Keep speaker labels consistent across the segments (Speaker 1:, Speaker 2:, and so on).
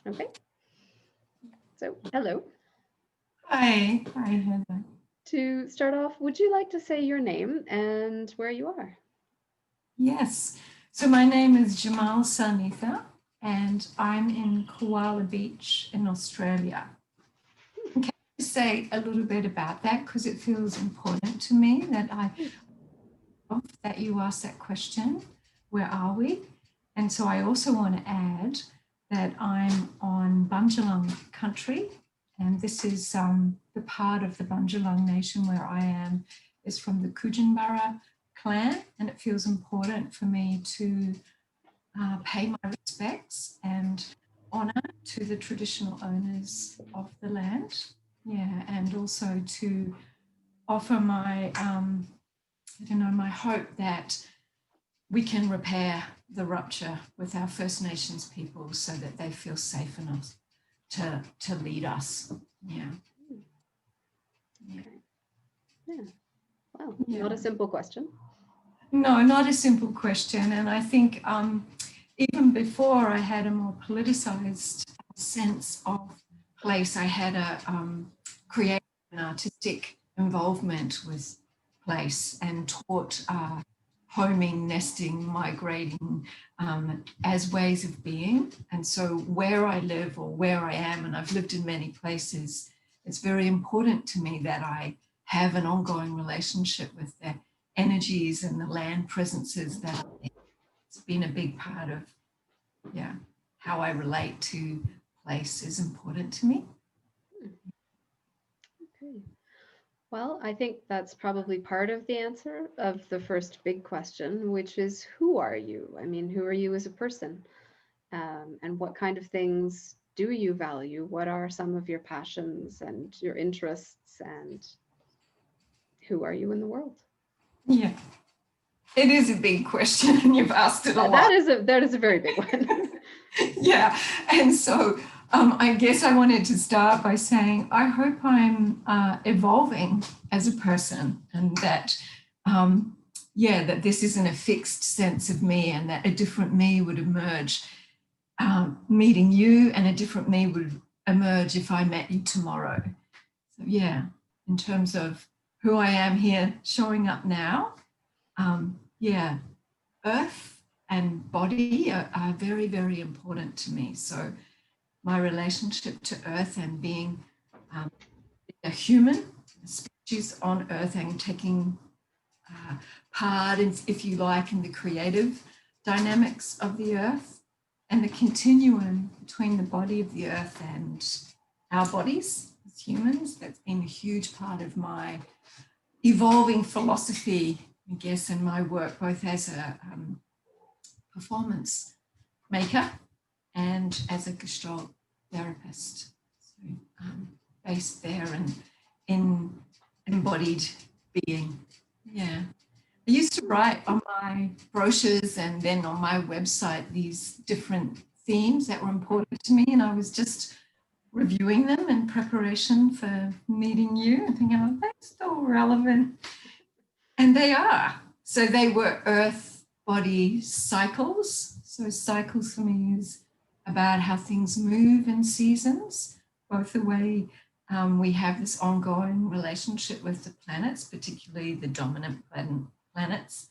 Speaker 1: Okay. So, hello.
Speaker 2: Hi. Hi, Heather.
Speaker 1: To start off, would you like to say your name and where you are?
Speaker 2: Yes. So my name is Zjamal Xanitha, and I'm in Koala Beach in Australia. Can you say a little bit about that, because it feels important to me that you asked that question, where are we? And so I also want to add that I'm on Bundjalung country, and this is the part of the Bundjalung Nation where I am is from the Kujinbara clan, and it feels important for me to pay my respects and honour to the traditional owners of the land, and also to offer my my hope that we can repair the rupture with our First Nations people so that they feel safe enough to lead us. Yeah.
Speaker 1: Well, not a simple question.
Speaker 2: No, not a simple question. And I think even before I had a more politicized sense of place, I had a creative and artistic involvement with place and taught homing, nesting, migrating as ways of being. And so where I live or where I am, and I've lived in many places, it's very important to me that I have an ongoing relationship with the energies and the land presences that it's been a big part of how I relate to place is important to me.
Speaker 1: Okay. Well, I think that's probably part of the answer of the first big question, which is who are you? I mean, who are you as a person? And what kind of things do you value? What are some of your passions and your interests? And who are you in the world?
Speaker 2: Yeah, it is a big question, and you've asked it a lot.
Speaker 1: That is a very big one.
Speaker 2: Yeah, and so I guess I wanted to start by saying I hope I'm evolving as a person, and that that this isn't a fixed sense of me, and that a different me would emerge meeting you, and a different me would emerge if I met you tomorrow. So yeah, in terms of who I am here showing up now, earth and body are very, very important to me. So my relationship to earth and being a human, a species on earth, and taking part, if you like, in the creative dynamics of the earth, and the continuum between the body of the earth and our bodies as humans. That's been a huge part of my evolving philosophy, I guess, and my work, both as a performance maker and as a Gestalt therapist. So based there and in embodied being. Yeah. I used to write on my brochures and then on my website these different themes that were important to me, and I was just reviewing them in preparation for meeting you and thinking, oh, that's still relevant. And they are. So they were earth body cycles. So cycles for me is about how things move in seasons, both the way we have this ongoing relationship with the planets, particularly the dominant planets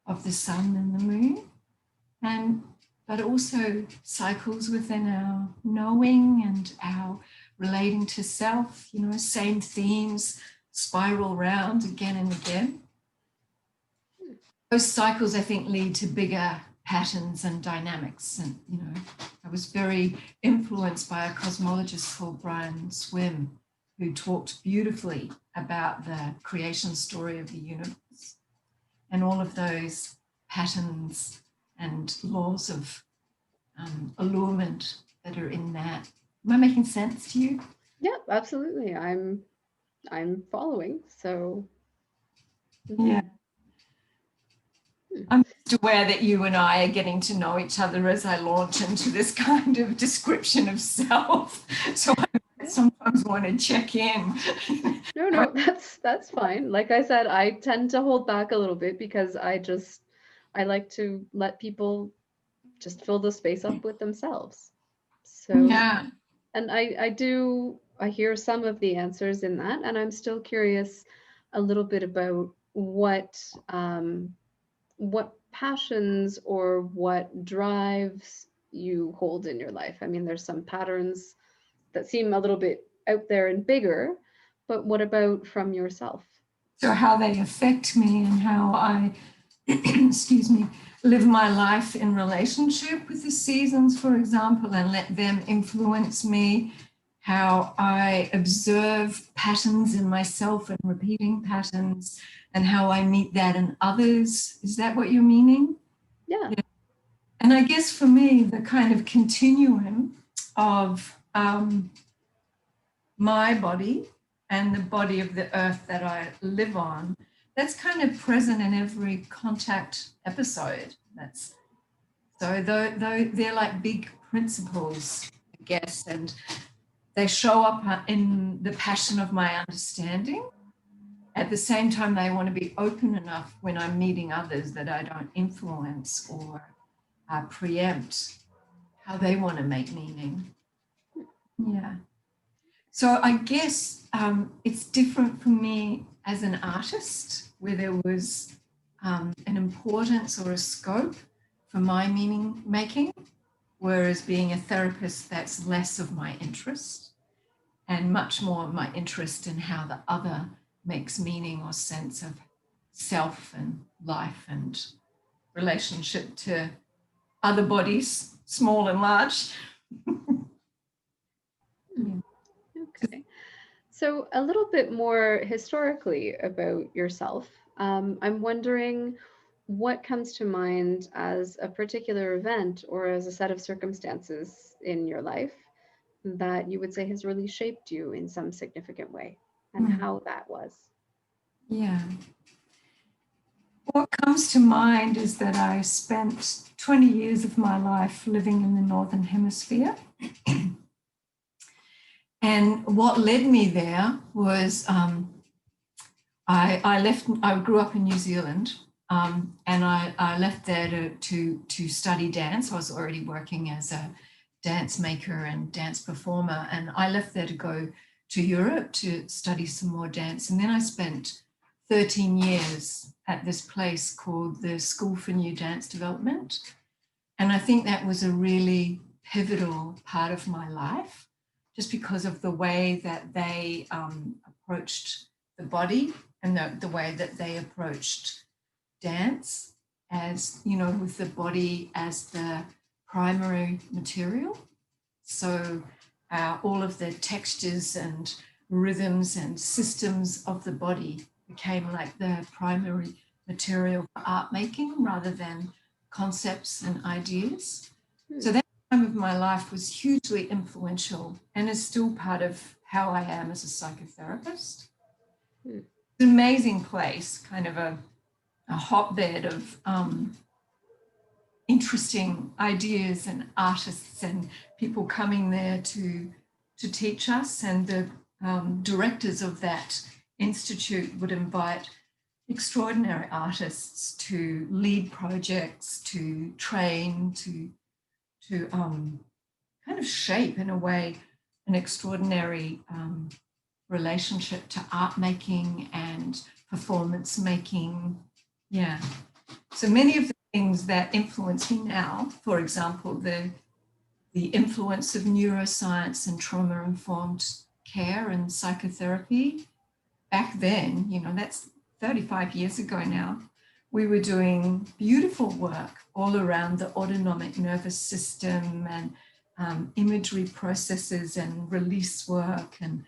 Speaker 2: of the sun and the moon, but also cycles within our knowing and our relating to self, same themes spiral round again and again. Those cycles, I think, lead to bigger patterns and dynamics. And, I was very influenced by a cosmologist called Brian Swim, who talked beautifully about the creation story of the universe and all of those patterns and laws of allurement that are in that. Am I making sense to you?
Speaker 1: Yeah, absolutely. I'm following. So
Speaker 2: yeah. I'm just aware that you and I are getting to know each other as I launch into this kind of description of self. So I sometimes want to check in.
Speaker 1: No, that's fine. Like I said, I tend to hold back a little bit because I just I like to let people just fill the space up with themselves. So,
Speaker 2: Yeah.
Speaker 1: and I hear some of the answers in that, and I'm still curious a little bit about what passions or what drives you hold in your life. I mean, there's some patterns that seem a little bit out there and bigger, but what about from yourself?
Speaker 2: So how they affect me and how I, excuse me, live my life in relationship with the seasons, for example, and let them influence me, how I observe patterns in myself and repeating patterns, and how I meet that in others. Is that what you're meaning?
Speaker 1: Yeah.
Speaker 2: And I guess for me, the kind of continuum of my body and the body of the earth that I live on, that's kind of present in every contact episode. That's so though they're like big principles, I guess, and they show up in the passion of my understanding. At the same time, they want to be open enough when I'm meeting others that I don't influence or preempt how they want to make meaning. Yeah. So I guess it's different for me as an artist, where there was an importance or a scope for my meaning making, whereas being a therapist, that's less of my interest and much more my interest in how the other makes meaning or sense of self and life and relationship to other bodies, small and large.
Speaker 1: Okay. So, a little bit more historically about yourself. I'm wondering what comes to mind as a particular event or as a set of circumstances in your life that you would say has really shaped you in some significant way, and how that was.
Speaker 2: Yeah. What comes to mind is that I spent 20 years of my life living in the Northern Hemisphere. And what led me there was I grew up in New Zealand, and I left there to study dance. I was already working as a dance maker and dance performer, and I left there to go to Europe to study some more dance. And then I spent 13 years at this place called the School for New Dance Development. And I think that was a really pivotal part of my life, just because of the way that they approached the body and the way that they approached dance, as, you know, with the body as the primary material. So all of the textures and rhythms and systems of the body became like the primary material for art making rather than concepts and ideas. So that time of my life was hugely influential and is still part of how I am as a psychotherapist. It's an amazing place, kind of a hotbed of interesting ideas and artists and people coming there to teach us. And the directors of that institute would invite extraordinary artists to lead projects, to train, to kind of shape in a way an extraordinary relationship to art making and performance making. Yeah. So many of the things that influence me now, for example, the influence of neuroscience and trauma-informed care and psychotherapy. Back then, you know, that's 35 years ago now, we were doing beautiful work all around the autonomic nervous system and imagery processes and release work and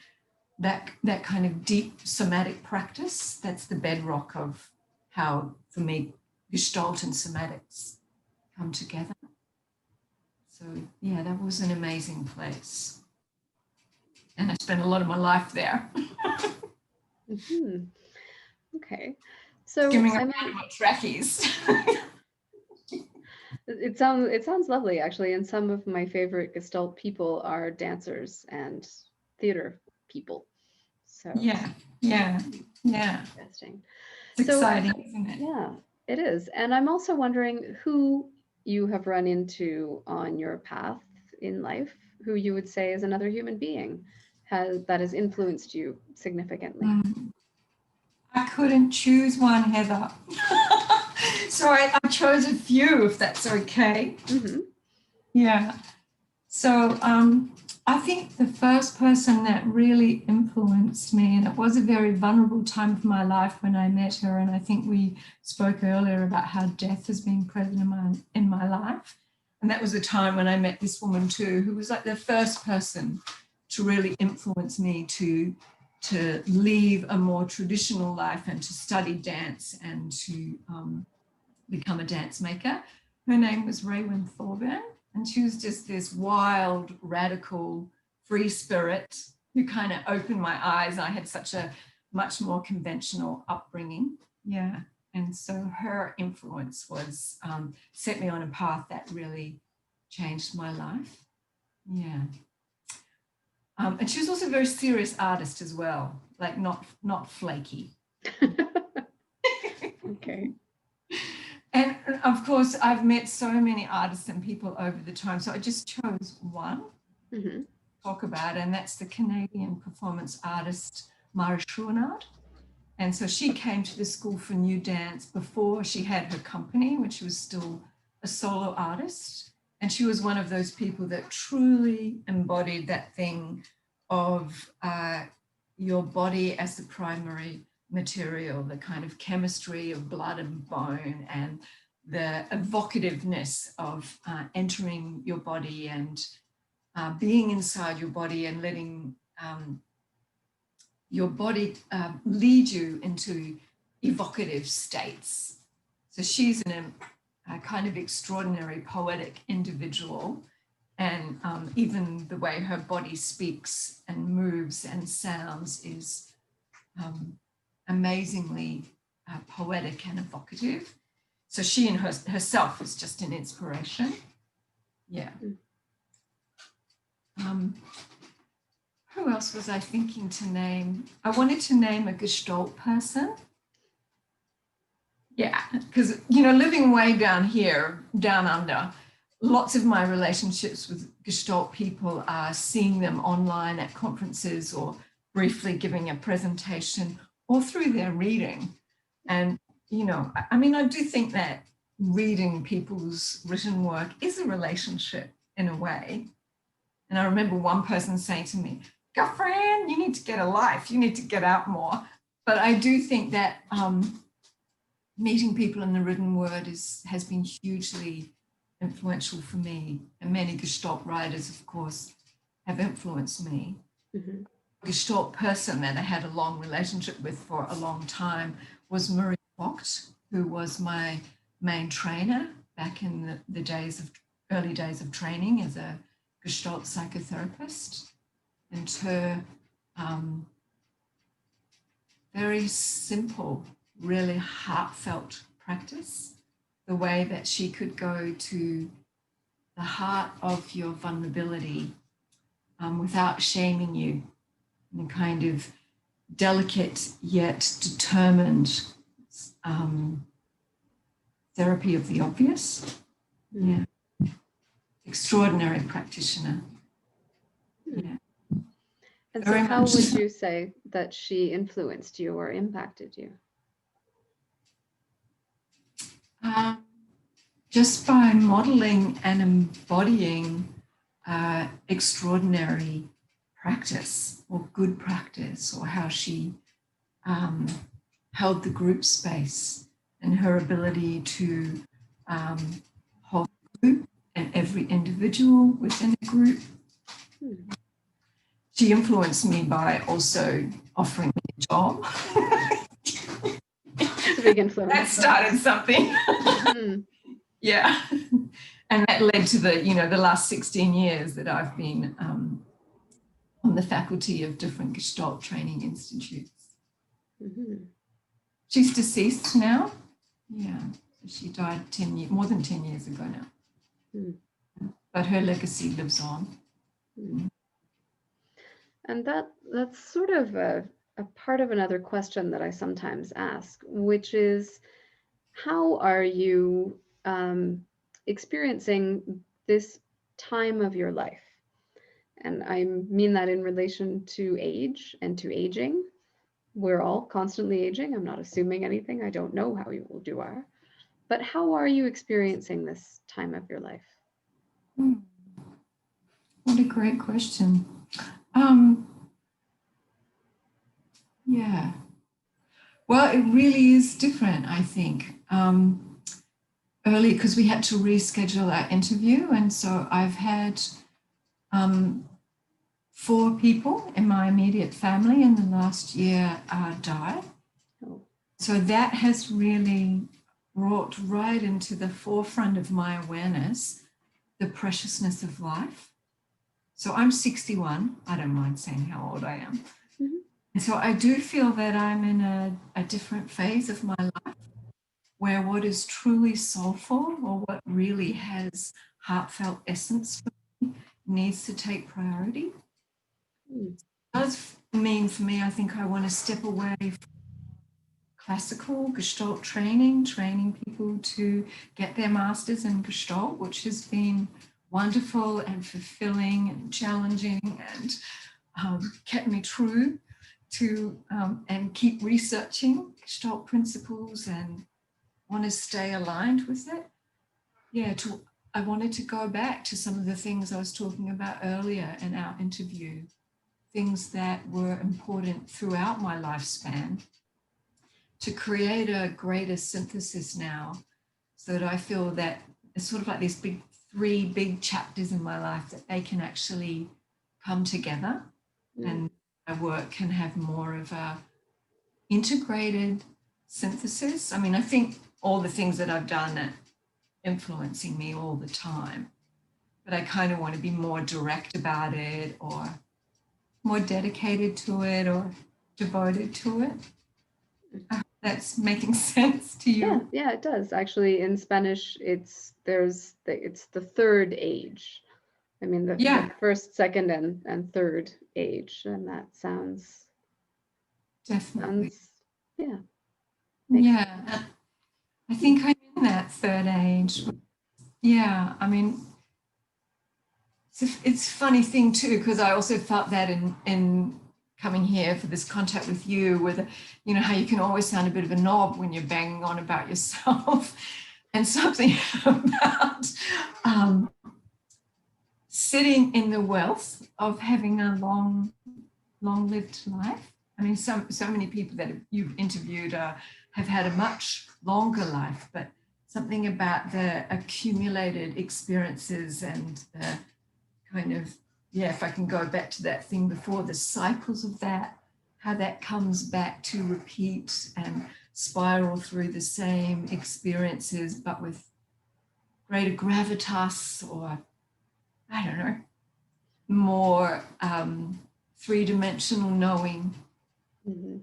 Speaker 2: that kind of deep somatic practice. That's the bedrock of how, for me, Gestalt and somatics come together. So yeah, that was an amazing place. And I spent a lot of my life there.
Speaker 1: Mm-hmm. Okay. So
Speaker 2: Skimming
Speaker 1: I
Speaker 2: around
Speaker 1: mean,
Speaker 2: my trackies.
Speaker 1: it sounds lovely actually, and some of my favorite Gestalt people are dancers and theater people. So
Speaker 2: Yeah. Interesting. It's
Speaker 1: so
Speaker 2: exciting, isn't it?
Speaker 1: yeah. It is. And I'm also wondering who you have run into on your path in life, who you would say is another human being that has influenced you significantly.
Speaker 2: I couldn't choose one, Heather. So I chose a few, if that's okay.
Speaker 1: Mm-hmm.
Speaker 2: Yeah. So I think the first person that really influenced me, and it was a very vulnerable time of my life when I met her, and I think we spoke earlier about how death has been present in my life. And that was a time when I met this woman too, who was like the first person to really influence me to leave a more traditional life and to study dance and to become a dance maker. Her name was Raywyn Thorburn, and she was just this wild, radical, free spirit who kind of opened my eyes. I had such a much more conventional upbringing. Yeah. And so her influence was set me on a path that really changed my life. Yeah. And she was also a very serious artist as well, like not flaky.
Speaker 1: Okay.
Speaker 2: And of course, I've met so many artists and people over the time. So I just chose one
Speaker 1: Mm-hmm.
Speaker 2: to talk about, and that's the Canadian performance artist, Mara Schwarnard. And so she came to the School for New Dance before she had her company, when she was still a solo artist. And she was one of those people that truly embodied that thing of your body as the primary material, the kind of chemistry of blood and bone, and the evocativeness of entering your body and being inside your body and letting your body lead you into evocative states. So she's a kind of extraordinary poetic individual, and even the way her body speaks and moves and sounds is amazingly poetic and evocative. So she in herself is just an inspiration. Yeah. Who else was I thinking to name? I wanted to name a Gestalt person. Yeah, because, living way down here, down under, lots of my relationships with Gestalt people are seeing them online at conferences or briefly giving a presentation or through their reading. And, I do think that reading people's written work is a relationship in a way. And I remember one person saying to me, girlfriend, you need to get a life, you need to get out more. But I do think that meeting people in the written word has been hugely influential for me. And many Gestalt writers, of course, have influenced me.
Speaker 1: Mm-hmm.
Speaker 2: A Gestalt person that I had a long relationship with for a long time was Marie Vogt, who was my main trainer back in the early days of training as a Gestalt psychotherapist. And her very simple, really heartfelt practice, the way that she could go to the heart of your vulnerability without shaming you, in a kind of delicate yet determined therapy of the obvious. Yeah. Extraordinary practitioner. Yeah.
Speaker 1: And so how would you say that she influenced you or impacted you?
Speaker 2: Just by modeling and embodying extraordinary practice or good practice, or how she held the group space and her ability to hold the group and every individual within a group. She influenced me by also offering me a job.
Speaker 1: It's a big influence.
Speaker 2: That started something.
Speaker 1: Mm-hmm.
Speaker 2: Yeah. And that led to the last 16 years that I've been on the faculty of different Gestalt training institutes.
Speaker 1: Mm-hmm.
Speaker 2: She's deceased now. Yeah. She died more than 10 years ago now. But her legacy lives on.
Speaker 1: And that's sort of a part of another question that I sometimes ask, which is, how are you experiencing this time of your life? And I mean that in relation to age and to aging. We're all constantly aging. I'm not assuming anything. I don't know how you old you are. But how are you experiencing this time of your life?
Speaker 2: Hmm. What a great question. Um, yeah. Well, it really is different, I think. Early, because we had to reschedule our interview. And so I've had 4 people in my immediate family in the last year die.
Speaker 1: Oh.
Speaker 2: So that has really brought right into the forefront of my awareness the preciousness of life. So I'm 61. I don't mind saying how old I am.
Speaker 1: Mm-hmm.
Speaker 2: And so I do feel that I'm in a different phase of my life where what is truly soulful or what really has heartfelt essence for me needs to take priority.
Speaker 1: Mm.
Speaker 2: It does mean for me, I think I want to step away from classical Gestalt training people to get their masters in Gestalt, which has been wonderful and fulfilling and challenging and kept me true to and keep researching Gestalt principles and want to stay aligned with it. Yeah, I wanted to go back to some of the things I was talking about earlier in our interview, things that were important throughout my lifespan, to create a greater synthesis now so that I feel that it's sort of like these 3 big chapters in my life that they can actually come together and my work can have more of a integrated synthesis. I mean, I think all the things that I've done are influencing me all the time, but I kind of want to be more direct about it or more dedicated to it or devoted to it. I hope that's making sense to you.
Speaker 1: Yeah, it does. Actually, in Spanish, it's the third age. I mean, the first, second, and third age, and that
Speaker 2: Definitely.
Speaker 1: Yeah.
Speaker 2: Yeah, I think I'm in that third age. Yeah, I mean, it's a funny thing too, because I also felt that in coming here for this contact with you, with, you know, how you can always sound a bit of a knob when you're banging on about yourself and something about sitting in the wealth of having a long-lived life. I mean, so many people that you've interviewed have had a much longer life, but something about the accumulated experiences and the kind of, yeah, if I can go back to that thing before, the cycles of that, how that comes back to repeat and spiral through the same experiences, but with greater gravitas or, I don't know, more three-dimensional knowing.
Speaker 1: Mm-hmm.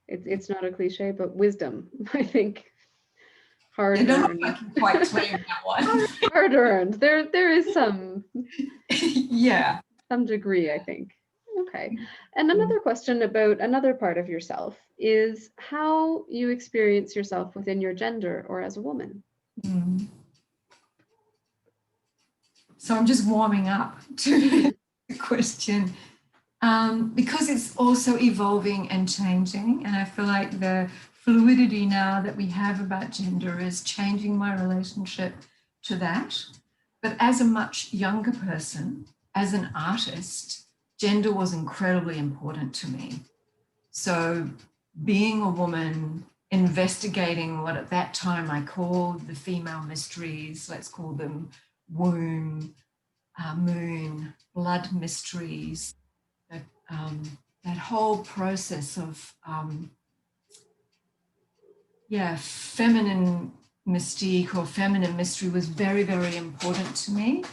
Speaker 1: It's not a cliche, but wisdom, I think. Hard
Speaker 2: I don't
Speaker 1: earned.
Speaker 2: know if I can quite claim that one.
Speaker 1: Hard earned. There is some
Speaker 2: Yeah.
Speaker 1: some degree, I think. Okay. And another question about another part of yourself is how you experience yourself within your gender or as a woman.
Speaker 2: Mm. So I'm just warming up to the question. Because it's also evolving and changing, and I feel like the fluidity now that we have about gender is changing my relationship to that. But as a much younger person, as an artist, gender was incredibly important to me. So being a woman, investigating what at that time I called the female mysteries, let's call them womb, moon, blood mysteries, that whole process of feminine mystique or feminine mystery was very, very important to me.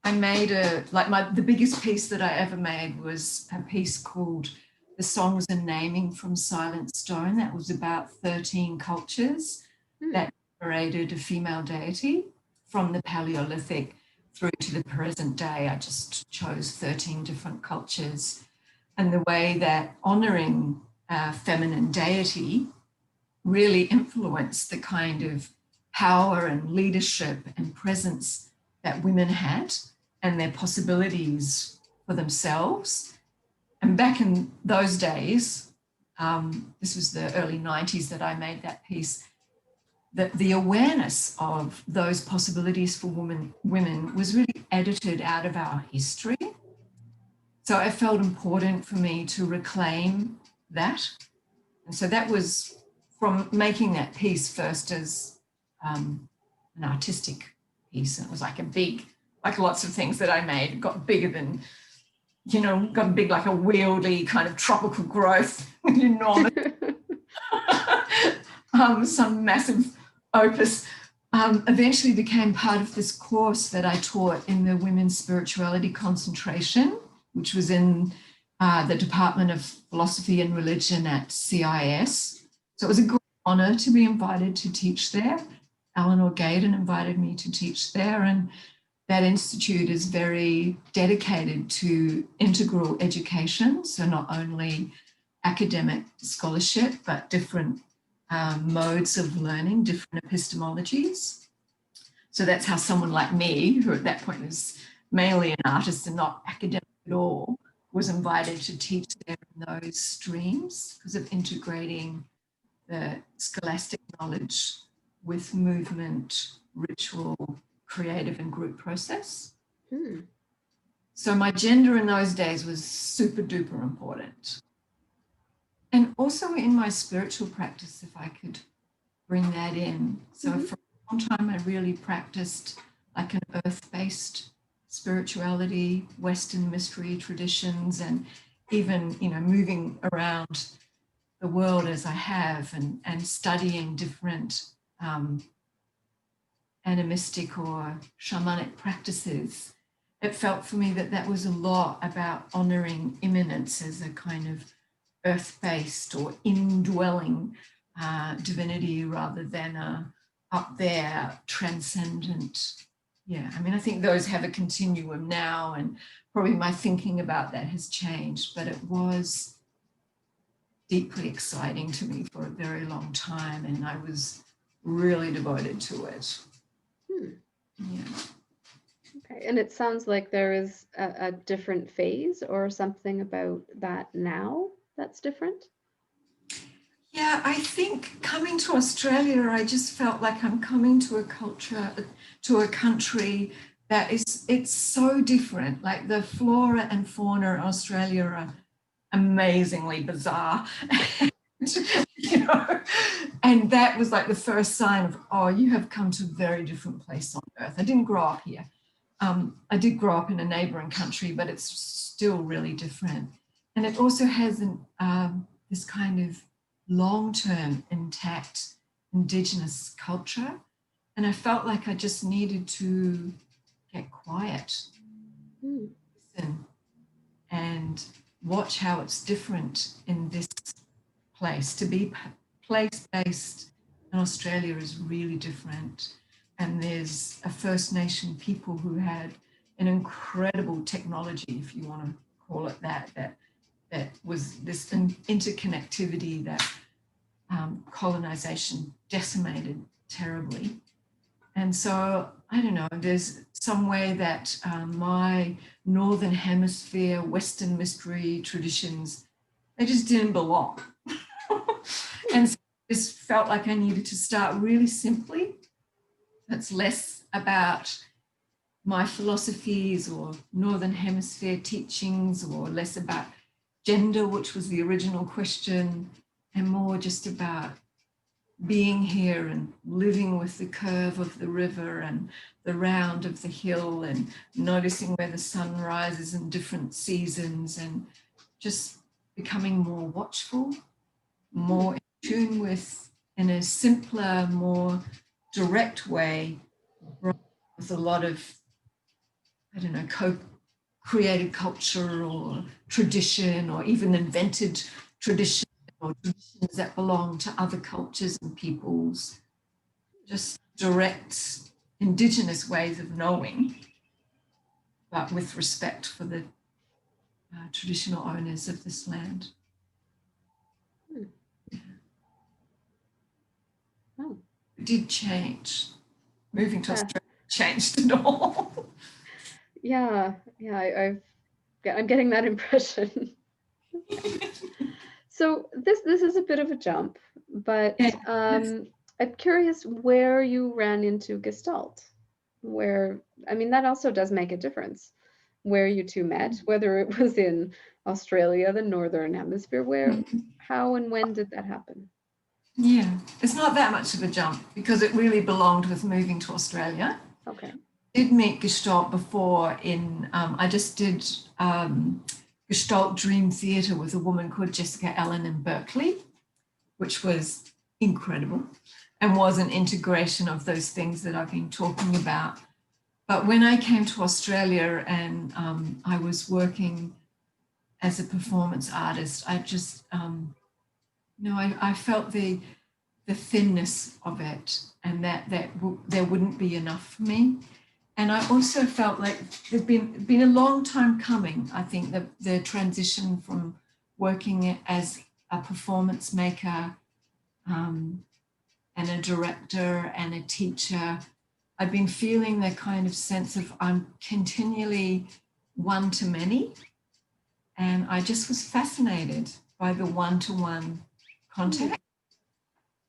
Speaker 2: I made the biggest piece that I ever made was a piece called The Songs and Naming from Silent Stone. That was about 13 cultures that generated a female deity from the Paleolithic through to the present day. I just chose 13 different cultures. And the way that honoring feminine deity really influenced the kind of power and leadership and presence that women had and their possibilities for themselves. And back in those days, this was the early 90s that I made that piece, that the awareness of those possibilities for women was really edited out of our history. So it felt important for me to reclaim that. And so that was from making that piece first as an artistic piece. And it was like a big, like lots of things that I made, got bigger than, you know, got big like a wieldy kind of tropical growth, enormous, some massive opus. Eventually became part of this course that I taught in the Women's Spirituality Concentration, which was in the Department of Philosophy and Religion at CIS. So it was a great honour to be invited to teach there. Eleanor Gaydon invited me to teach there, and that institute is very dedicated to integral education. So not only academic scholarship, but different modes of learning, different epistemologies. So that's how someone like me, who at that point was mainly an artist and not academic at all, was invited to teach there in those streams because of integrating the scholastic knowledge with movement, ritual, creative and group process. So my gender in those days was super duper important. And also in my spiritual practice, if I could bring that in. So for a long time, I really practiced like an earth-based spirituality, Western mystery traditions, and even, you know, moving around the world as I have and studying different animistic or shamanic practices. It felt for me that that was a lot about honoring immanence as a kind of earth-based or indwelling divinity rather than a up there transcendent. Yeah, I mean, I think those have a continuum now, and probably my thinking about that has changed, but it was deeply exciting to me for a very long time, and I was really devoted to it. Yeah.
Speaker 1: Okay, and it sounds like there is a different phase or something about that now that's different.
Speaker 2: Yeah, I think coming to Australia, I just felt like I'm coming to a culture, to a country that it's so different. Like the flora and fauna in Australia are amazingly bizarre. You know, and that was like the first sign of, oh, you have come to a very different place on earth. I didn't grow up here. I did grow up in a neighbouring country, but it's still really different. And it also has this kind of long-term intact Indigenous culture. And I felt like I just needed to get quiet, listen, and watch how it's different in this place. To be place-based in Australia is really different. And there's a First Nation people who had an incredible technology, if you want to call it that was this interconnectivity that colonization decimated terribly. And so, I don't know, there's some way that my Northern Hemisphere, Western mystery traditions, they just didn't belong. And so I just felt like I needed to start really simply. That's less about my philosophies or Northern Hemisphere teachings, or less about gender, which was the original question, and more just about being here and living with the curve of the river and the round of the hill and noticing where the sun rises in different seasons, and just becoming more watchful, more in tune with, in a simpler, more direct way, with a lot of, I don't know, co-created culture or tradition, or even invented tradition, or traditions that belong to other cultures and peoples. Just direct Indigenous ways of knowing, but with respect for the traditional owners of this land.
Speaker 1: Oh.
Speaker 2: It did change. Moving to
Speaker 1: Yeah.
Speaker 2: Australia changed it all.
Speaker 1: Yeah, I'm getting that impression. So this is a bit of a jump, but
Speaker 2: Yeah.
Speaker 1: I'm curious where you ran into Gestalt. Where, I mean, that also does make a difference. Where you two met, whether it was in Australia, the Northern Hemisphere, how and when did that happen?
Speaker 2: Yeah, it's not that much of a jump because it really belonged with moving to Australia.
Speaker 1: Okay.
Speaker 2: Did meet Gestalt before I just did Gestalt Dream Theatre with a woman called Jessica Ellen in Berkeley, which was incredible and was an integration of those things that I've been talking about. But when I came to Australia and I was working as a performance artist, I just, I felt the thinness of it and that there wouldn't be enough for me. And I also felt like there's been a long time coming. I think the transition from working as a performance maker and a director and a teacher, I've been feeling the kind of sense of I'm continually one to many. And I just was fascinated by the one-to-one contact.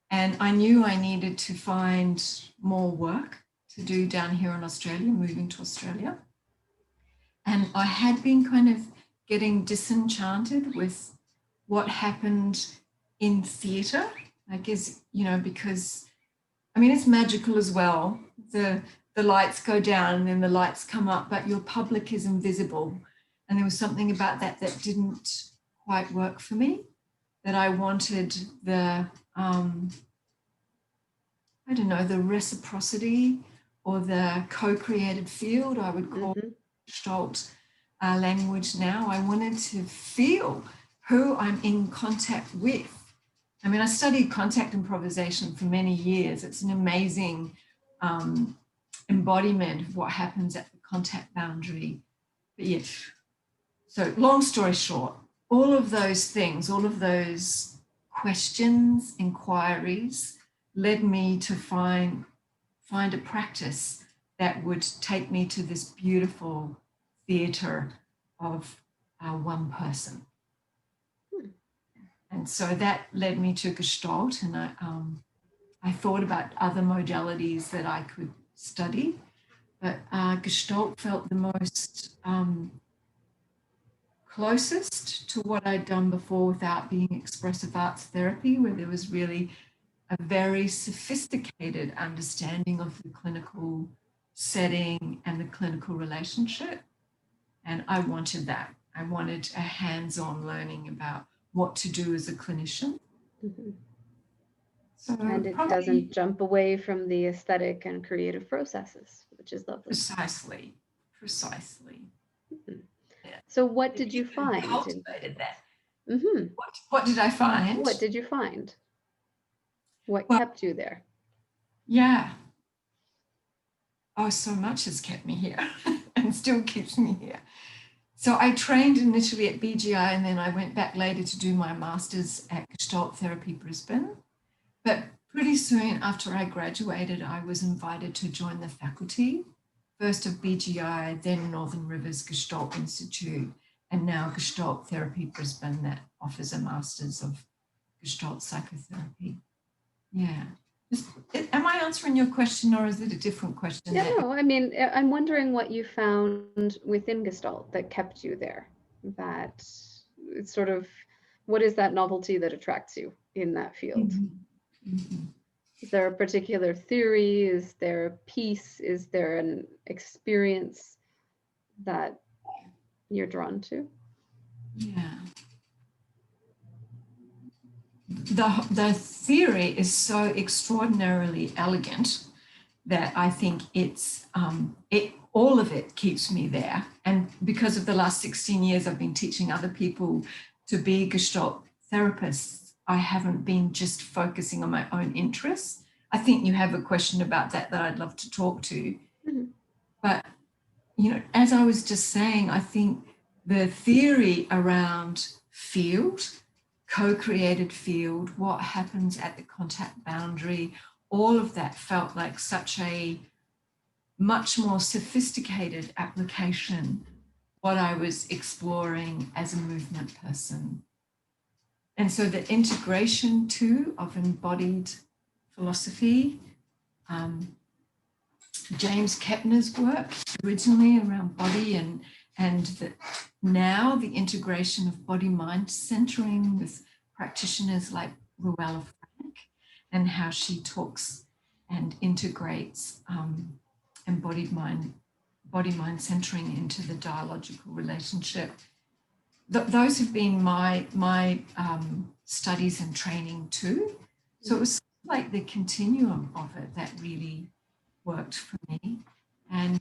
Speaker 2: And I knew I needed to find more work to do down here in Australia, moving to Australia. And I had been kind of getting disenchanted with what happened in theatre, I guess, because I mean, it's magical as well. The lights go down and then the lights come up, but your public is invisible. And there was something about that didn't quite work for me, that I wanted the, the reciprocity or the co-created field, I would call Gestalt language now. I wanted to feel who I'm in contact with. I mean, I studied contact improvisation for many years. It's an amazing embodiment of what happens at the contact boundary. But yes, so long story short, all of those things, all of those questions, inquiries led me to find a practice that would take me to this beautiful theatre of one person. And so that led me to Gestalt, and I thought about other modalities that I could study, but Gestalt felt the most closest to what I'd done before without being expressive arts therapy, where there was really a very sophisticated understanding of the clinical setting and the clinical relationship. And I wanted that. I wanted a hands-on learning about what to do as a clinician. So
Speaker 1: and it doesn't jump away from the aesthetic and creative processes, which is lovely.
Speaker 2: Precisely.
Speaker 1: Yeah. So what did you find?
Speaker 2: Cultivated that. What did I find?
Speaker 1: What did you find? What kept you there?
Speaker 2: Yeah. Oh, so much has kept me here and still keeps me here. So I trained initially at BGI and then I went back later to do my master's at Gestalt Therapy Brisbane. But pretty soon after I graduated, I was invited to join the faculty, first of BGI, then Northern Rivers Gestalt Institute, and now Gestalt Therapy Brisbane that offers a master's of Gestalt psychotherapy. Yeah. Am I answering your question or is it a different question?
Speaker 1: Yeah, no, I mean, I'm wondering what you found within Gestalt that kept you there, that it's sort of, what is that novelty that attracts you in that field? Is there a particular theory? Is there a piece? Is there an experience that you're drawn to?
Speaker 2: Yeah. The theory is so extraordinarily elegant that I think all of it keeps me there. And because of the last 16 years, I've been teaching other people to be Gestalt therapists. I haven't been just focusing on my own interests. I think you have a question about that I'd love to talk to. But, as I was just saying, I think the theory around field, co-created field, what happens at the contact boundary, all of that felt like such a much more sophisticated application what I was exploring as a movement person. And so the integration too of embodied philosophy, James Kepner's work originally around body, and now the integration of body-mind centering with practitioners like Luella Frank, and how she talks and integrates embodied mind, body-mind centering into the dialogical relationship. Those have been my studies and training too. So it was like the continuum of it that really worked for me. And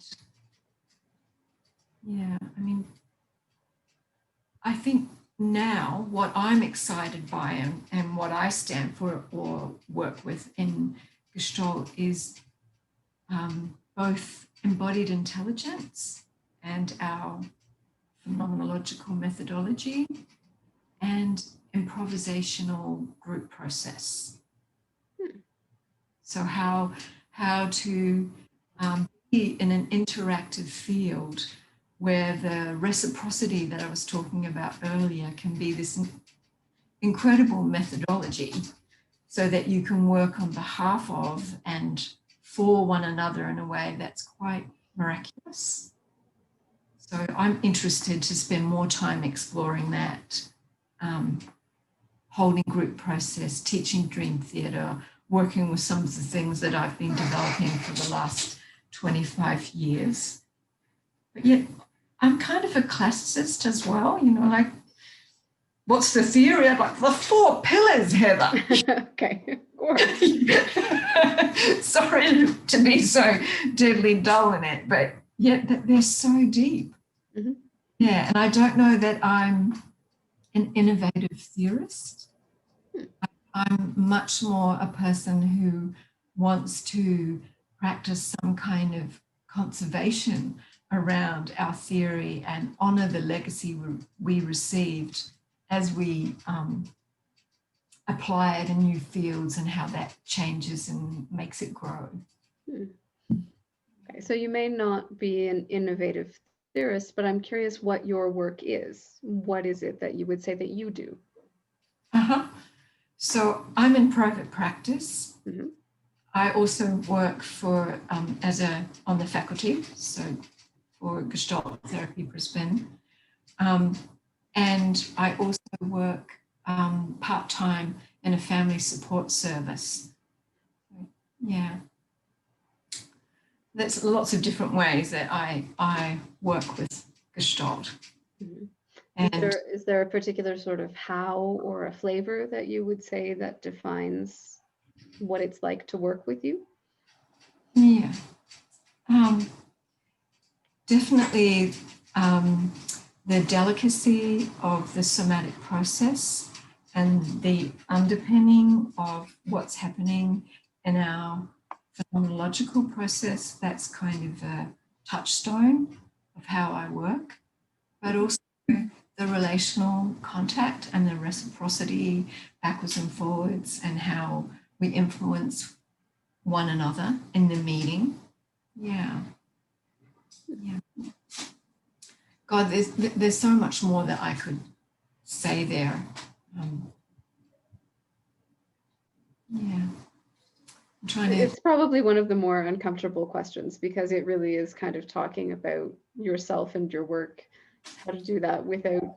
Speaker 2: yeah, I mean, I think now what I'm excited by and what I stand for or work with in Gestalt is both embodied intelligence and our phenomenological methodology and improvisational group process. So how to be in an interactive field where the reciprocity that I was talking about earlier can be this incredible methodology so that you can work on behalf of and for one another in a way that's quite miraculous. So I'm interested to spend more time exploring that, holding group process, teaching dream theatre, working with some of the things that I've been developing for the last 25 years. But yet I'm kind of a classicist as well, you know, like, what's the theory? I'm like, the 4 pillars, Heather.
Speaker 1: Okay, of course.
Speaker 2: Sorry to be so deadly dull in it, but yet they're so deep.
Speaker 1: Mm-hmm.
Speaker 2: Yeah, and I don't know that I'm an innovative theorist. I'm much more a person who wants to practice some kind of conservation around our theory and honour the legacy we received as we apply it in new fields and how that changes and makes it grow.
Speaker 1: Okay, so you may not be an innovative theorist, but I'm curious what your work is. What is it that you would say that you do?
Speaker 2: So I'm in private practice.
Speaker 1: Mm-hmm.
Speaker 2: I also work for on the faculty, so for Gestalt Therapy Brisbane, and I also work part-time in a family support service. Yeah, there's lots of different ways that I work with Gestalt.
Speaker 1: Mm-hmm.
Speaker 2: And
Speaker 1: is there a particular sort of how or a flavor that you would say that defines what it's like to work with you?
Speaker 2: Yeah, definitely the delicacy of the somatic process and the underpinning of what's happening in our phenomenological process. That's kind of a touchstone of how I work, but also the relational contact and the reciprocity backwards and forwards and how we influence one another in the meeting. Yeah. God, there's so much more that I could say there. Yeah. I'm trying to...
Speaker 1: It's probably one of the more uncomfortable questions because it really is kind of talking about yourself and your work, how to do that without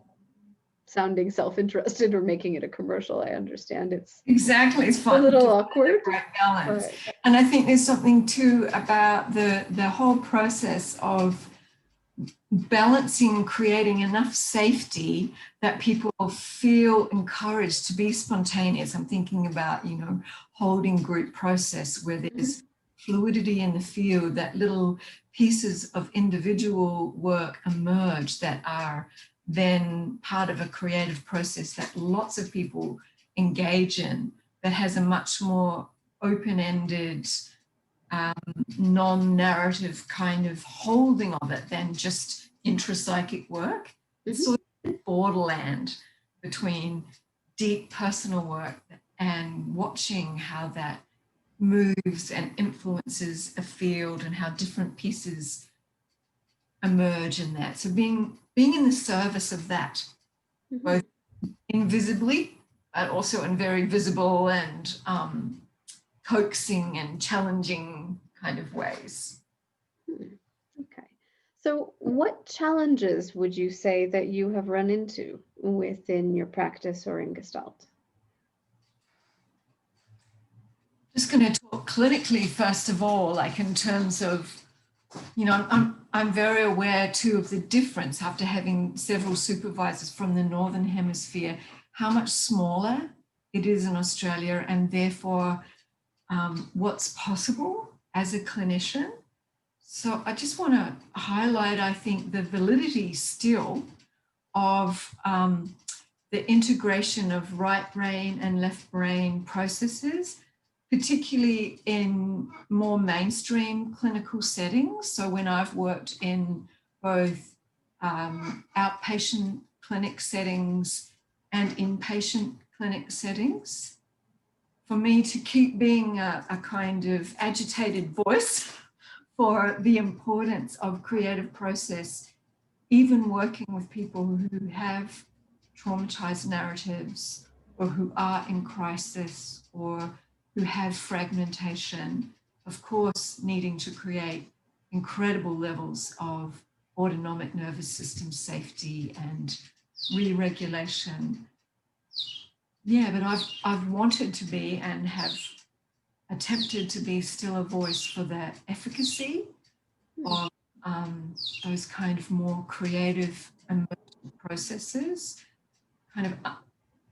Speaker 1: sounding self-interested or making it a commercial. I understand it's
Speaker 2: exactly, it's fun,
Speaker 1: a little awkward,
Speaker 2: right balance.
Speaker 1: But...
Speaker 2: And I think there's something too about the whole process of balancing, creating enough safety that people feel encouraged to be spontaneous. I'm thinking about, you know, holding group process where there's fluidity in the field, that little pieces of individual work emerge that are then part of a creative process that lots of people engage in, that has a much more open-ended, non-narrative kind of holding of it than just intrapsychic work. It's sort of borderland between deep personal work and watching how that moves and influences a field and how different pieces emerge in that. So being in the service of that, both invisibly, but also in very visible and coaxing and challenging kind of ways.
Speaker 1: Okay. So what challenges would you say that you have run into within your practice or in Gestalt?
Speaker 2: Just going to talk clinically first of all, like in terms of, you know, I'm very aware too of the difference after having several supervisors from the Northern Hemisphere, how much smaller it is in Australia, and therefore what's possible as a clinician. So I just want to highlight, I think, the validity still of the integration of right brain and left brain processes, particularly in more mainstream clinical settings. So when I've worked in both outpatient clinic settings and inpatient clinic settings, for me to keep being a kind of agitated voice for the importance of creative process, even working with people who have traumatized narratives or who are in crisis or who have fragmentation, of course, needing to create incredible levels of autonomic nervous system safety and re-regulation. Yeah, but I've wanted to be and have attempted to be still a voice for the efficacy of those kind of more creative emergent processes, kind of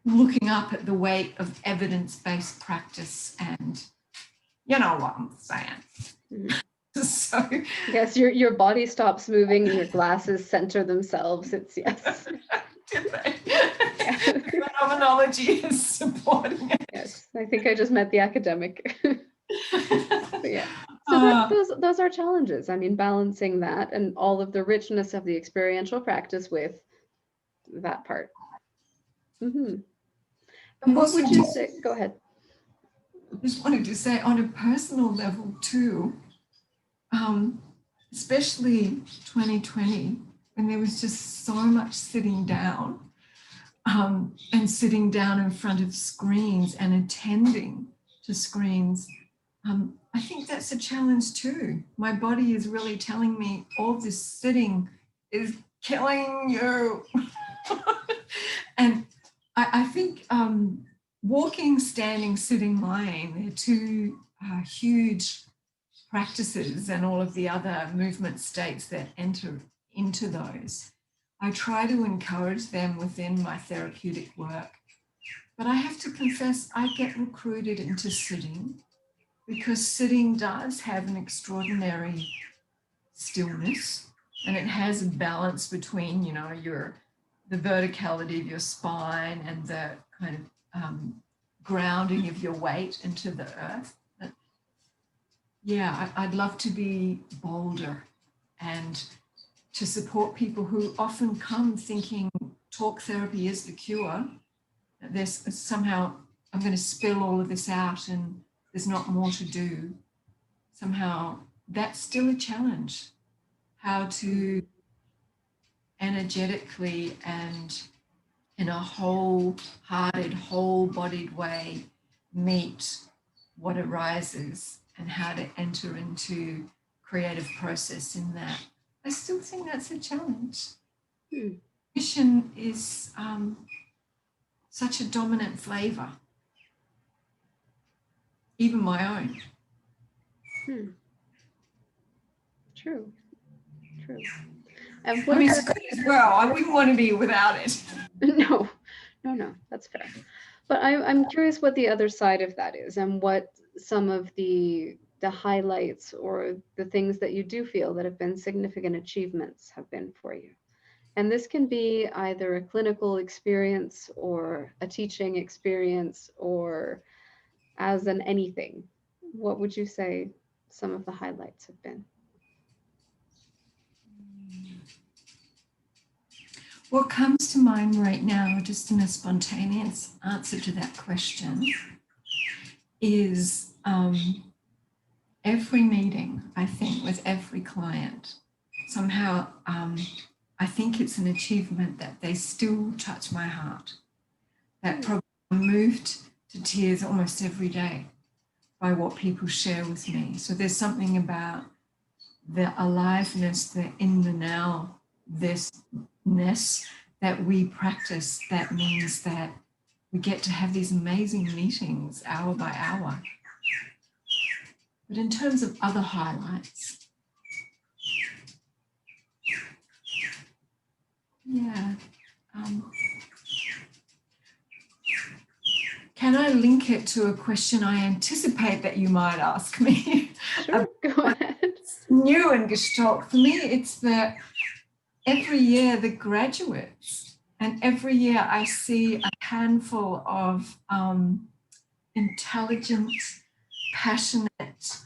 Speaker 2: looking up at the weight of evidence-based practice, and you know what I'm saying. So
Speaker 1: yes, your body stops moving and your glasses center themselves. It's yes.
Speaker 2: Did they? Yeah. The phenomenology is supporting it.
Speaker 1: Yes, I think I just met the academic. Yeah. So those are challenges. I mean, balancing that and all of the richness of the experiential practice with that part. And what would you say? Go ahead.
Speaker 2: I just wanted to say on a personal level too, especially 2020, when there was just so much sitting down and sitting down in front of screens and attending to screens. I think that's a challenge too. My body is really telling me all this sitting is killing you. And I think walking, standing, sitting, lying, they're two huge practices, and all of the other movement states that enter into those. I try to encourage them within my therapeutic work, but I have to confess I get recruited into sitting because sitting does have an extraordinary stillness, and it has a balance between, you know, the verticality of your spine and the kind of grounding of your weight into the earth. But yeah, I'd love to be bolder and to support people who often come thinking talk therapy is the cure. There's somehow I'm going to spill all of this out and there's not more to do. Somehow that's still a challenge. How to energetically and in a wholehearted, whole-bodied way meet what arises and how to enter into creative process in that. I still think that's a challenge. Mission is such a dominant flavor, even my own.
Speaker 1: True.
Speaker 2: And I mean, it's good as well. I wouldn't want to be without it.
Speaker 1: No, that's fair. But I'm curious what the other side of that is, and what some of the highlights or the things that you do feel that have been significant achievements have been for you. And this can be either a clinical experience or a teaching experience or as an anything. What would you say some of the highlights have been?
Speaker 2: What comes to mind right now, just in a spontaneous answer to that question, is every meeting, I think, with every client, somehow I think it's an achievement that they still touch my heart. That probably I'm moved to tears almost every day by what people share with me. So there's something about the aliveness, the in the now, thisness that we practice that means that we get to have these amazing meetings hour by hour. But in terms of other highlights, yeah. Can I link it to a question I anticipate that you might ask me?
Speaker 1: Sure, go ahead.
Speaker 2: New in Gestalt. For me, it's that every year the graduates, and every year I see a handful of intelligent, passionate,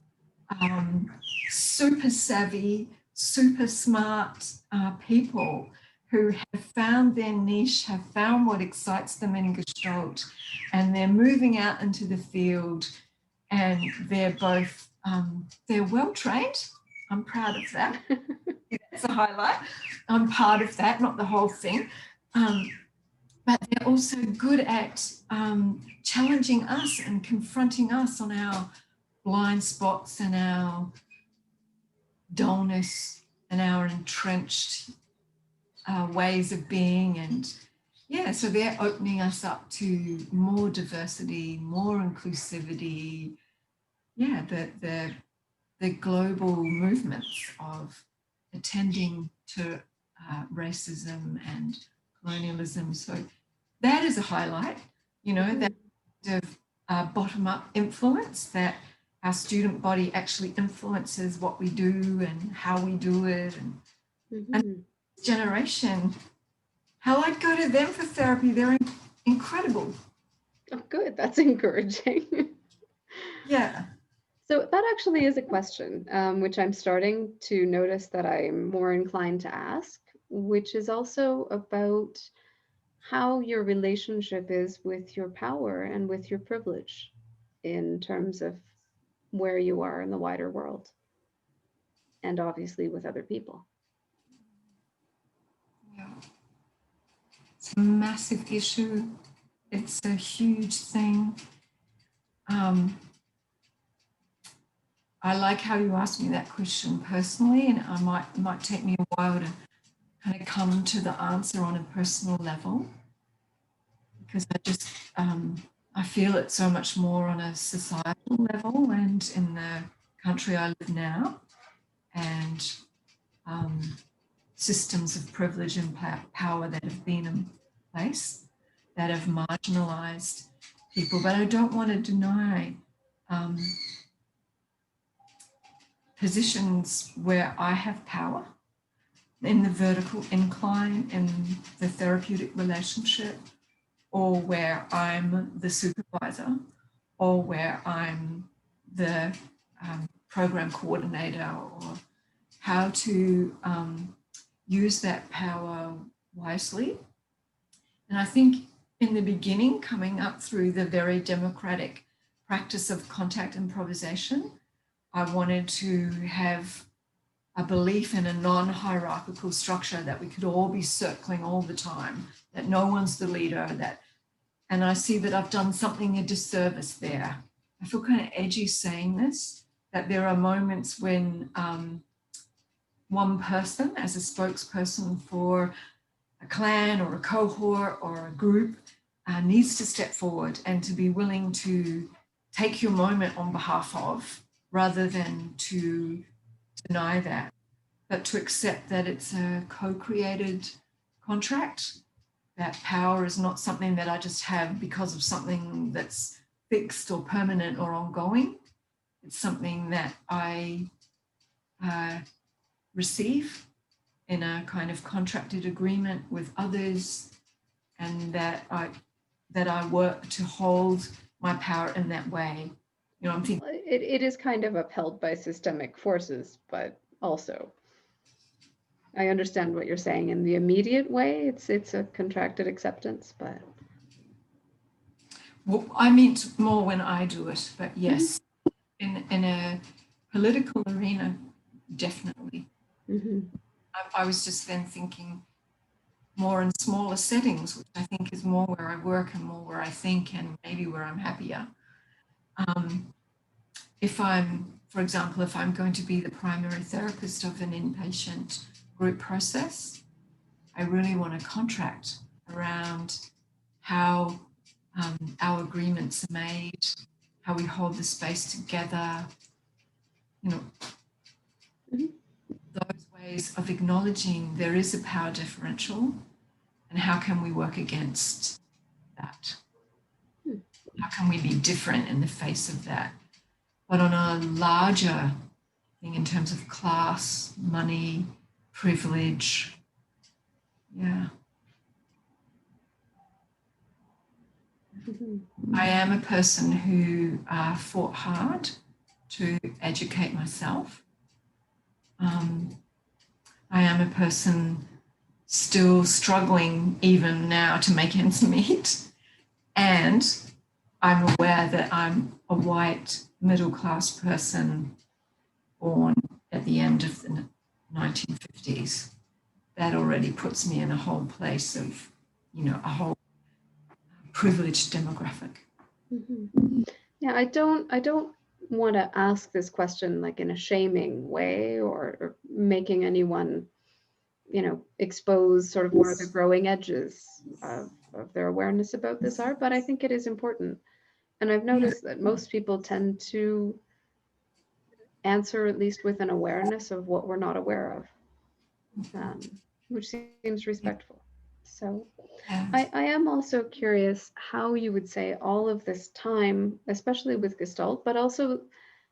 Speaker 2: super savvy, super smart people who have found their niche, have found what excites them in Gestalt, and they're moving out into the field, and they're both, they're well trained. I'm proud of that. That's a highlight. I'm part of that, not the whole thing. But they're also good at challenging us and confronting us on our blind spots and our dullness and our entrenched ways of being. And yeah, so they're opening us up to more diversity, more inclusivity. Yeah, the global movements of attending to racism and colonialism. So that is a highlight, you know, that of bottom-up influence, that our student body actually influences what we do and how we do it. And generation, how I'd go to them for therapy, they're incredible.
Speaker 1: Oh, good, that's encouraging.
Speaker 2: Yeah.
Speaker 1: So that actually is a question, which I'm starting to notice that I'm more inclined to ask, which is also about how your relationship is with your power and with your privilege in terms of where you are in the wider world, and obviously with other people.
Speaker 2: Yeah. It's a massive issue. It's a huge thing. I like how you asked me that question personally, and it might take me a while to kind of come to the answer on a personal level, because I feel it so much more on a societal level and in the country I live now, and systems of privilege and power that have been in place that have marginalized people. But I don't want to deny positions where I have power in the vertical incline, in the therapeutic relationship, or where I'm the supervisor, or where I'm the program coordinator, or how to use that power wisely. And I think in the beginning, coming up through the very democratic practice of contact improvisation, I wanted to have a belief in a non-hierarchical structure, that we could all be circling all the time, that no one's the leader, and I see that I've done something a disservice there. I feel kind of edgy saying this, that there are moments when one person as a spokesperson for a clan or a cohort or a group needs to step forward and to be willing to take your moment on behalf of, rather than to deny that, but to accept that it's a co-created contract, that power is not something that I just have because of something that's fixed or permanent or ongoing. It's something that I receive in a kind of contracted agreement with others, and that I work to hold my power in that way. You know, I'm thinking
Speaker 1: it is kind of upheld by systemic forces, but also I understand what you're saying. In the immediate way, it's a contracted acceptance, but
Speaker 2: Well, I meant more when I do it, but yes, in a political arena, definitely. I was just then thinking more in smaller settings, which I think is more where I work and more where I think and maybe where I'm happier. If I'm, for example, if I'm going to be the primary therapist of an inpatient group process, I really want to contract around how our agreements are made, how we hold the space together, you know, those ways of acknowledging there is a power differential and how can we work against that? How can we be different in the face of that? But on a larger thing in terms of class, money, privilege, yeah. I am a person who fought hard to educate myself. I am a person still struggling even now to make ends meet. And I'm aware that I'm a white middle-class person born at the end of the 1950s. That already puts me in a whole place of, you know, a whole privileged demographic.
Speaker 1: Yeah, I don't want to ask this question like in a shaming way or making anyone, you know, expose sort of where the growing edges of their awareness about this are, but I think it is important. And I've noticed that most people tend to answer at least with an awareness of what we're not aware of, which seems respectful. So I am also curious how you would say all of this time, especially with Gestalt, but also,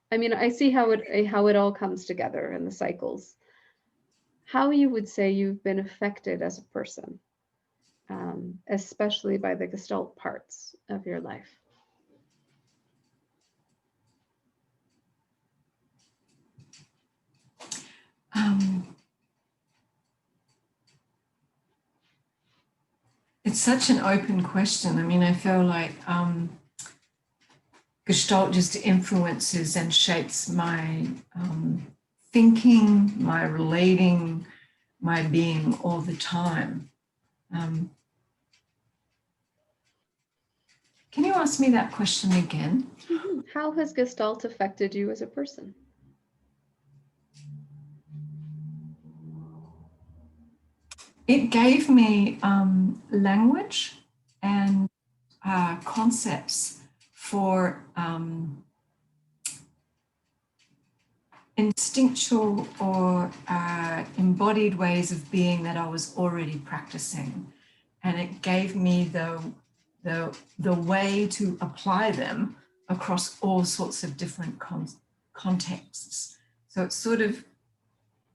Speaker 1: I mean, I see how it all comes together in the cycles. How you would say you've been affected as a person, especially by the Gestalt parts of your life.
Speaker 2: It's such an open question. I mean, I feel like Gestalt just influences and shapes my thinking, my relating, my being all the time. Can you ask me that question again?
Speaker 1: How has Gestalt affected you as a person?
Speaker 2: It gave me language and concepts for instinctual or embodied ways of being that I was already practicing. And it gave me the way to apply them across all sorts of different contexts. So it sort of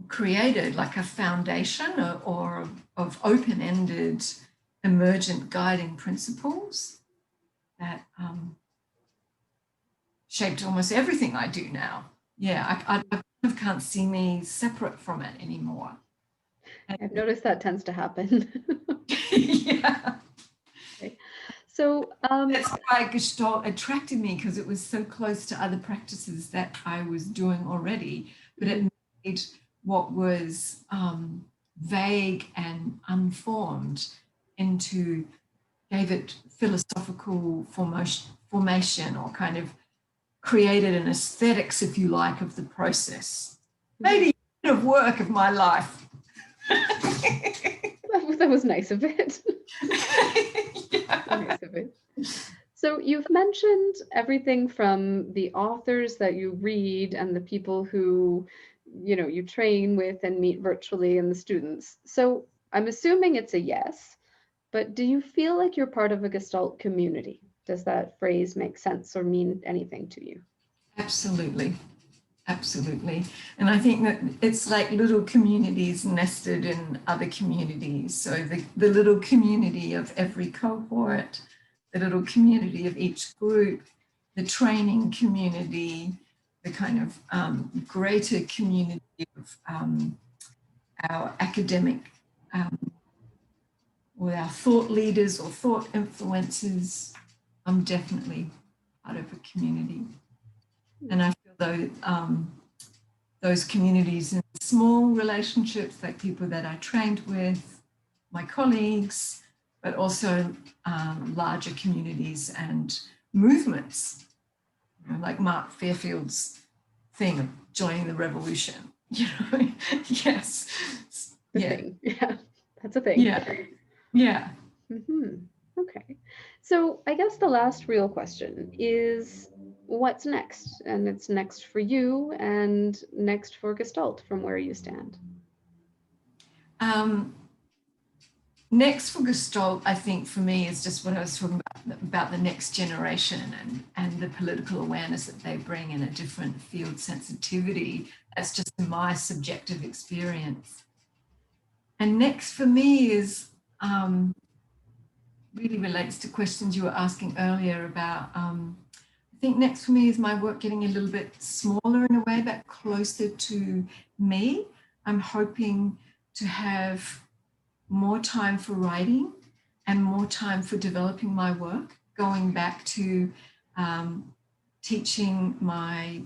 Speaker 2: created like a foundation or of open-ended emergent guiding principles that shaped almost everything I do now. Yeah, I kind of can't see me separate from it anymore.
Speaker 1: I've noticed that tends to happen.
Speaker 2: Yeah.
Speaker 1: Okay. So
Speaker 2: that's why Gestalt attracted me, because it was so close to other practices that I was doing already, but it made what was vague and unformed gave it philosophical formation or kind of created an aesthetics, if you like, of the process. Maybe a bit of work of my life.
Speaker 1: That was nice of it.
Speaker 2: Yeah.
Speaker 1: Nice of it. So you've mentioned everything from the authors that you read and the people who, you know, you train with and meet virtually and the students. So I'm assuming it's a yes, but do you feel like you're part of a Gestalt community? Does that phrase make sense or mean anything to you?
Speaker 2: Absolutely. Absolutely. And I think that it's like little communities nested in other communities. So the little community of every cohort, the little community of each group, the training community, the kind of greater community of our academic or our thought leaders or thought influencers, I'm definitely part of a community. And I feel those communities in small relationships, like people that I trained with, my colleagues, but also larger communities and movements, you know, like Mark Fairfield's thing of joining the revolution. You know, yes,
Speaker 1: The
Speaker 2: yeah,
Speaker 1: thing. Yeah, that's a thing.
Speaker 2: yeah, yeah.
Speaker 1: Okay. So I guess the last real question is what's next? And it's next for you and next for Gestalt from where you stand.
Speaker 2: Next for Gestalt, I think for me is just what I was talking about the next generation and the political awareness that they bring in a different field sensitivity. That's just my subjective experience. And next for me is really relates to questions you were asking earlier about. I think next for me is my work getting a little bit smaller in a way, but closer to me. I'm hoping to have more time for writing and more time for developing my work, going back to teaching my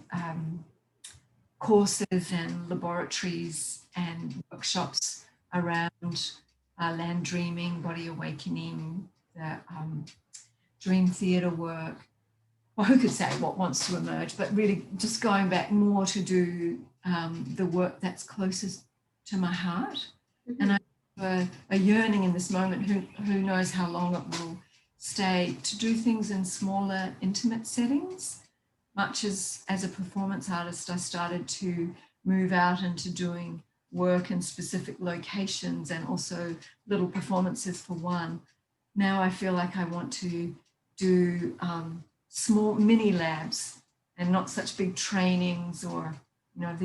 Speaker 2: courses and laboratories and workshops around land dreaming, body awakening, the dream theatre work. Well, who could say what wants to emerge, but really just going back more to do the work that's closest to my heart. Mm-hmm. And I have a yearning in this moment, who knows how long it will stay, to do things in smaller, intimate settings. Much as a performance artist, I started to move out into doing work in specific locations and also little performances for one. Now I feel like I want to do small mini labs and not such big trainings, or, you know,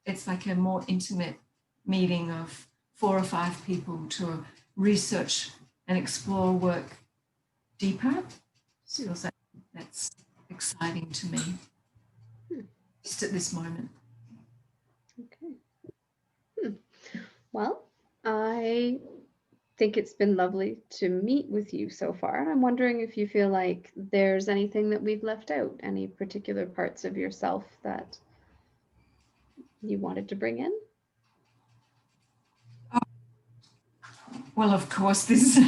Speaker 2: it's like a more intimate meeting of 4 or 5 people to research and explore work deeper. Feels like that's exciting to me just at this moment.
Speaker 1: Okay. Well, I think it's been lovely to meet with you so far. I'm wondering if you feel like there's anything that we've left out, any particular parts of yourself that you wanted to bring in?
Speaker 2: Well, of course, this.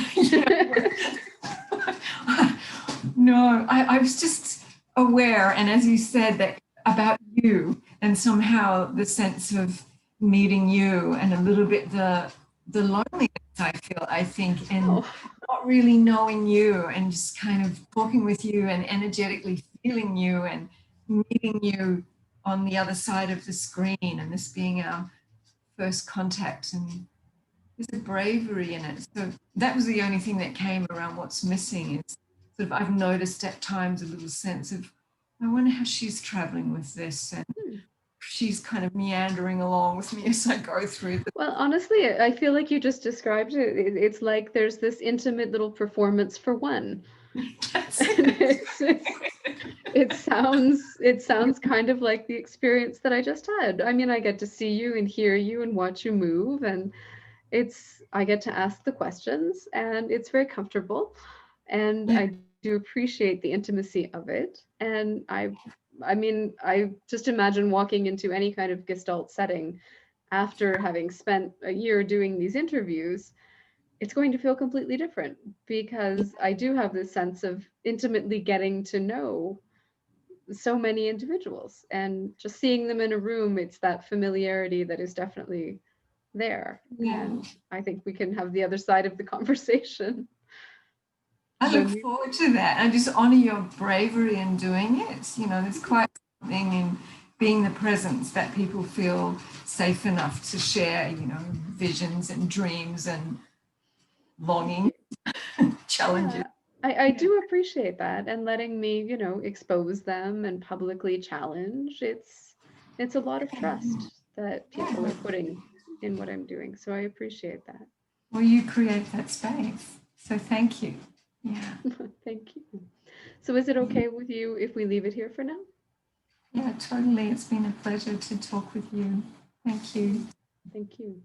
Speaker 2: No, I was just aware, and as you said, that about you, and somehow the sense of meeting you, and a little bit the loneliness I think, and not really knowing you, and just kind of talking with you and energetically feeling you and meeting you on the other side of the screen, and this being our first contact, and there's a bravery in it. So that was the only thing that came around what's missing. Is sort of, I've noticed at times a little sense of, I wonder how she's traveling with this, and she's kind of meandering along with me as I go through.
Speaker 1: Well, honestly, I feel like you just described it. It's like there's this intimate little performance for one. It sounds kind of like the experience that I just had. I mean, I get to see you and hear you and watch you move, and I get to ask the questions, and it's very comfortable, and I do appreciate the intimacy of it. And I mean, I just imagine walking into any kind of Gestalt setting after having spent a year doing these interviews, it's going to feel completely different, because I do have this sense of intimately getting to know so many individuals, and just seeing them in a room, it's that familiarity that is definitely there. And I think we can have the other side of the conversation.
Speaker 2: I look forward to that. I just honor your bravery in doing it. You know, there's quite something in being the presence that people feel safe enough to share, you know, visions and dreams and longing, challenges.
Speaker 1: I do appreciate that, and letting me, you know, expose them and publicly challenge. It's a lot of trust that people are putting in what I'm doing. So I appreciate that.
Speaker 2: Well, you create that space. So thank you. Yeah.
Speaker 1: Thank you. So is it okay with you if we leave it here for now?
Speaker 2: Yeah, totally. It's been a pleasure to talk with you. Thank you.
Speaker 1: Thank you.